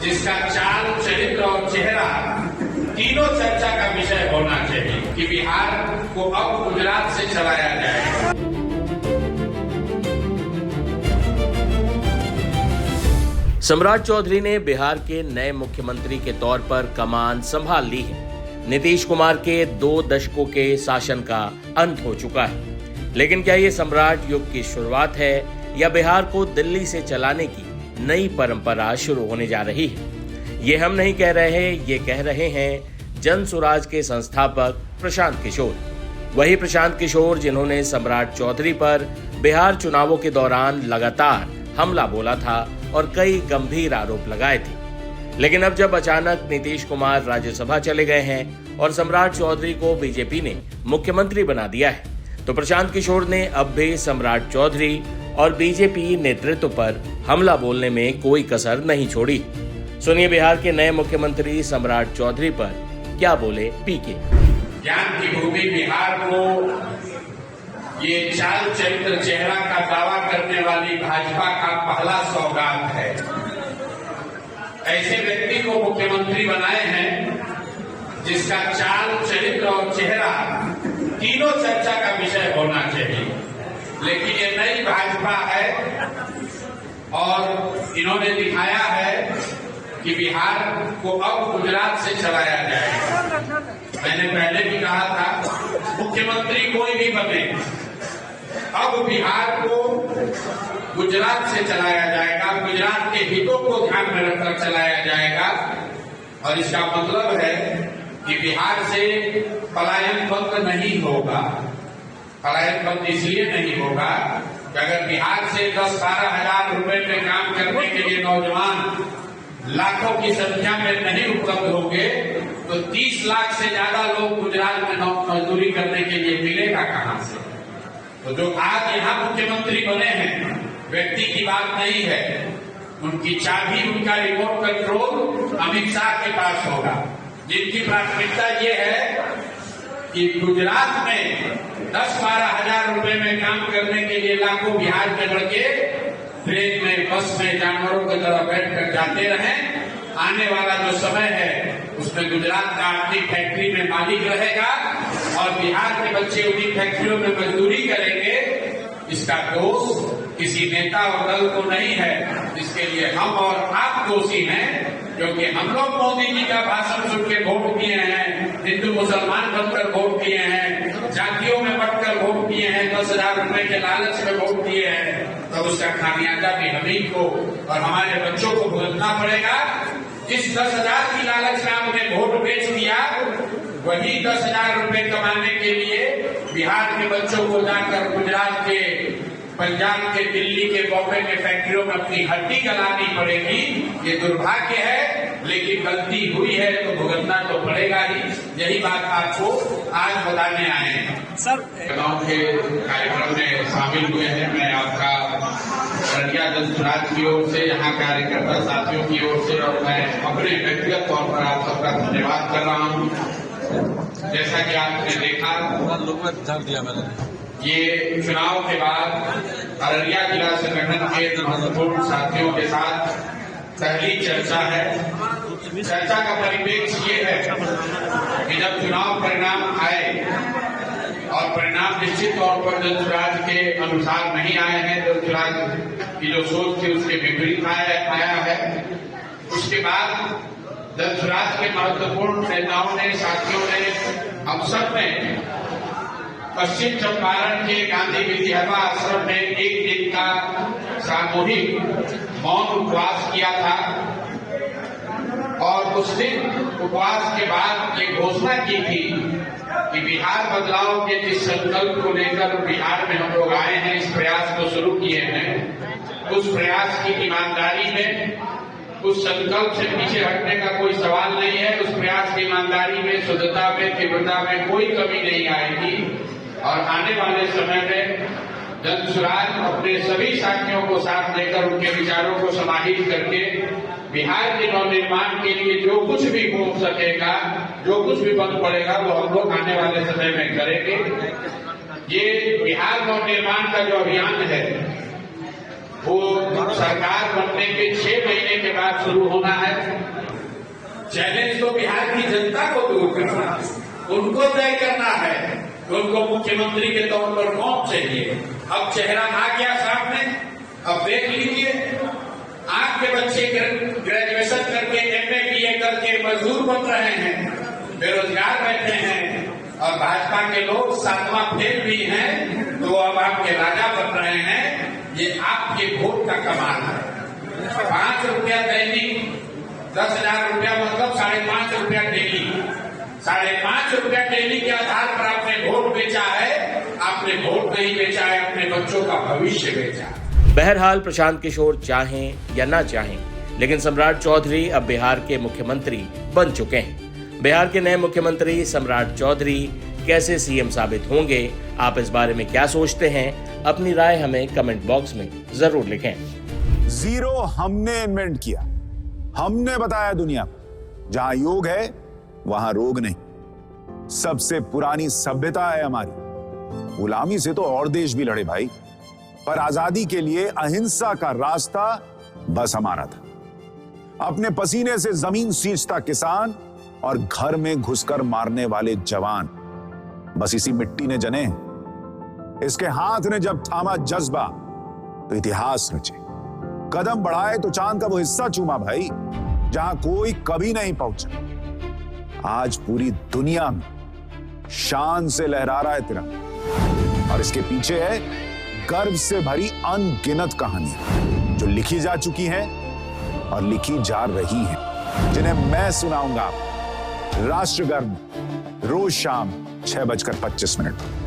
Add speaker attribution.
Speaker 1: जिसका चाल, चरित्र और चेहरा तीनों चर्चा का विषय होना चाहिए कि बिहार को अब गुजरात से चलाया जाएगा।
Speaker 2: सम्राट चौधरी ने बिहार के नए मुख्यमंत्री के तौर पर कमान संभाल ली है। नीतीश कुमार के 2 दशकों के शासन का अंत हो चुका है, लेकिन क्या ये सम्राट युग की शुरुआत है या बिहार को दिल्ली से चलाने की नई परंपरा शुरू होने जा रही है? ये हम नहीं कह रहे, ये कह रहे हैं जन स्वराज के संस्थापक प्रशांत किशोर। वही प्रशांत किशोर जिन्होंने सम्राट चौधरी पर बिहार चुनावों के दौरान लगातार हमला बोला था और कई गंभीर आरोप लगाए थे। लेकिन अब जब अचानक नीतीश कुमार राज्यसभा चले गए हैं और सम्राट चौधरी को बीजेपी ने मुख्यमंत्री बना दिया है, तो प्रशांत किशोर ने अब भी सम्राट चौधरी और बीजेपी नेतृत्व पर हमला बोलने में कोई कसर नहीं छोड़ी। सुनिए बिहार के नए मुख्यमंत्री सम्राट चौधरी पर क्या बोले पीके।
Speaker 1: ज्ञान की भूमि बिहार को ये चाल, चरित्र, चेहरा का दावा करने वाली भाजपा का पहला सौगात है। ऐसे व्यक्ति को मुख्यमंत्री बनाए हैं जिसका चाल, चरित्र और चेहरा तीनों चर्चा का विषय होना चाहिए। लेकिन ये नई भाजपा है और इन्होंने दिखाया है कि बिहार को अब गुजरात से चलाया जाएगा। मैंने पहले भी कहा था, मुख्यमंत्री कोई भी बने, अब बिहार को गुजरात से चलाया जाएगा, गुजरात के हितों को ध्यान में रखकर चलाया जाएगा। और इसका मतलब है कि बिहार से पलायन बंद नहीं होगा। पलायन बंद इसलिए नहीं होगा कि अगर बिहार से 10-12 हजार रुपए में काम करने के लिए नौजवान लाखों की संख्या में नहीं उपलब्ध होंगे, तो 30 लाख से ज्यादा लोग गुजरात में मजदूरी करने के लिए मिलेगा कहां से? तो जो आज यहाँ मुख्यमंत्री बने हैं, व्यक्ति की बात नहीं है, उनकी चाबी, उनका रिमोट कंट्रोल अमित शाह के पास होगा, जिनकी प्राथमिकता ये है कि गुजरात में 10-12 हजार रुपए में काम करने के लिए लाखों बिहार के लड़के ट्रेन में, बस में जानवरों की तरह बैठकर जाते रहें। आने वाला जो समय है उसमें गुजरात का अपनी फैक्ट्री में मालिक रहेगा और बिहार के बच्चे उन्हीं फैक्ट्रियों में मजदूरी करेंगे। इसका दोष किसी नेता और दल को नहीं है, इसके लिए हम और आप दोषी हैं, क्योंकि हम लोग मोदी जी का भाषण सुन के वोट दिए हैं, हिंदू मुसलमान बनकर वोट दिए हैं, जातियों में बंटकर वोट दिए हैं, 10,000 रुपए के लालच में वोट दिए हैं। तो उसका खामियाजा भी हमी को और हमारे बच्चों को भुगतना पड़ेगा। जिस 10,000 की लालच में आपने वोट बेच दिया, वही 10,000 रुपए कमाने के लिए बिहार के बच्चों को जाकर गुजरात के, पंजाब के, दिल्ली के, बॉम्बे के फैक्ट्रियों में अपनी हड्डी गलानी पड़ेगी। ये दुर्भाग्य है, लेकिन गलती हुई है तो भुगतना तो पड़ेगा ही। यही बात आपको आज बताने आए हैं।
Speaker 3: सर,
Speaker 1: चुनाव के कार्यक्रम में शामिल हुए हैं। मैं आपका अररिया जन स्वराज की ओर से, यहाँ कार्यकर्ता साथियों की ओर से और मैं अपने व्यक्तिगत तौर पर आप सबका धन्यवाद कर रहा हूँ। जैसा कि आपने देखा, ये चुनाव के बाद अररिया जिला संगठन के महत्वपूर्ण साथियों के साथ पहली चर्चा है। चर्चा का परिप्रेक्ष्य ये है कि जब चुनाव परिणाम आए और परिणाम निश्चित तौर पर जन स्वराज के अनुसार नहीं आए हैं, जन स्वराज की जो सोच थी उसके विपरीत आया है, उसके बाद जन स्वराज के महत्वपूर्ण नेताओं ने, साथियों ने, हम सब ने पश्चिम चंपारण के गांधी विद्यालय आश्रम में एक दिन का सामूहिक मौन उपवास किया था और उस दिन उपवास के बाद ये घोषणा की थी कि बिहार बदलाव के जिस संकल्प को लेकर बिहार में हम लोग आए हैं, इस प्रयास को शुरू किए हैं, उस प्रयास की ईमानदारी में, उस संकल्प से पीछे हटने का कोई सवाल नहीं है। उस प्रयास की ईमानदारी में, शुद्धता में, तीव्रता में कोई कमी नहीं आएगी और आने वाले समय में जन स्वराज अपने सभी साथियों को साथ लेकर उनके विचारों को समाहित करके बिहार के नवनिर्माण के लिए जो कुछ भी हो सकेगा, जो कुछ भी बन पड़ेगा, वो हम लोग आने वाले समय में करेंगे। ये बिहार नवनिर्माण का जो अभियान है वो सरकार बनने होने के 6 महीने के बाद शुरू होना है। चैलेंज तो बिहार की जनता को दूर करना है, उनको तय करना है कि उनको मुख्यमंत्री के तौर पर कौन चाहिए। अब चेहरा आ गया सामने, अब देख लीजिए, आपके बच्चे ग्रेजुएशन करके MA BA करके मजदूर बन रहे हैं, बेरोजगार बैठे हैं, और भाजपा के लोग 7वां फेल भी हैं, तो अब आपके राजा बन रहे हैं। ये आपके वोट का कमाल है। 5 रुपया दैनिक, 10,000 रुपया मतलब 5.5 रुपया डेली, 5.5 रुपया डेली के आधार पर आपने वोट बेचा है। आपने वोट नहीं बेचा है, अपने बच्चों का भविष्य बेचा है।
Speaker 2: बहरहाल प्रशांत किशोर चाहें या ना चाहें, लेकिन सम्राट चौधरी अब बिहार के मुख्यमंत्री बन चुके हैं। बिहार के नए मुख्यमंत्री सम्राट चौधरी कैसे सीएम साबित होंगे, आप इस बारे में क्या सोचते हैं? अपनी राय हमें कमेंट बॉक्स में जरूर लिखें।
Speaker 3: जीरो हमने इन्वेंट किया, हमने बताया दुनिया को, जहां योग है वहां रोग नहीं। सबसे पुरानी सभ्यता है हमारी। गुलामी से तो और देश भी लड़े भाई, पर आजादी के लिए अहिंसा का रास्ता बस हमारा था। अपने पसीने से जमीन सींचता किसान और घर में घुसकर मारने वाले जवान, बस इसी मिट्टी ने जने। इसके हाथ ने जब थामा जज्बा तो इतिहास रचे। कदम बढ़ाए तो चांद का वो हिस्सा चूमा भाई, जहां कोई कभी नहीं पहुंचा। आज पूरी दुनिया में शान से लहरा रहा है तिरंगा, और इसके पीछे है गर्व से भरी अनगिनत कहानियां जो लिखी जा चुकी हैं और लिखी जा रही हैं, जिन्हें मैं सुनाऊंगा राष्ट्रगर्व रोज शाम 6:25 पर।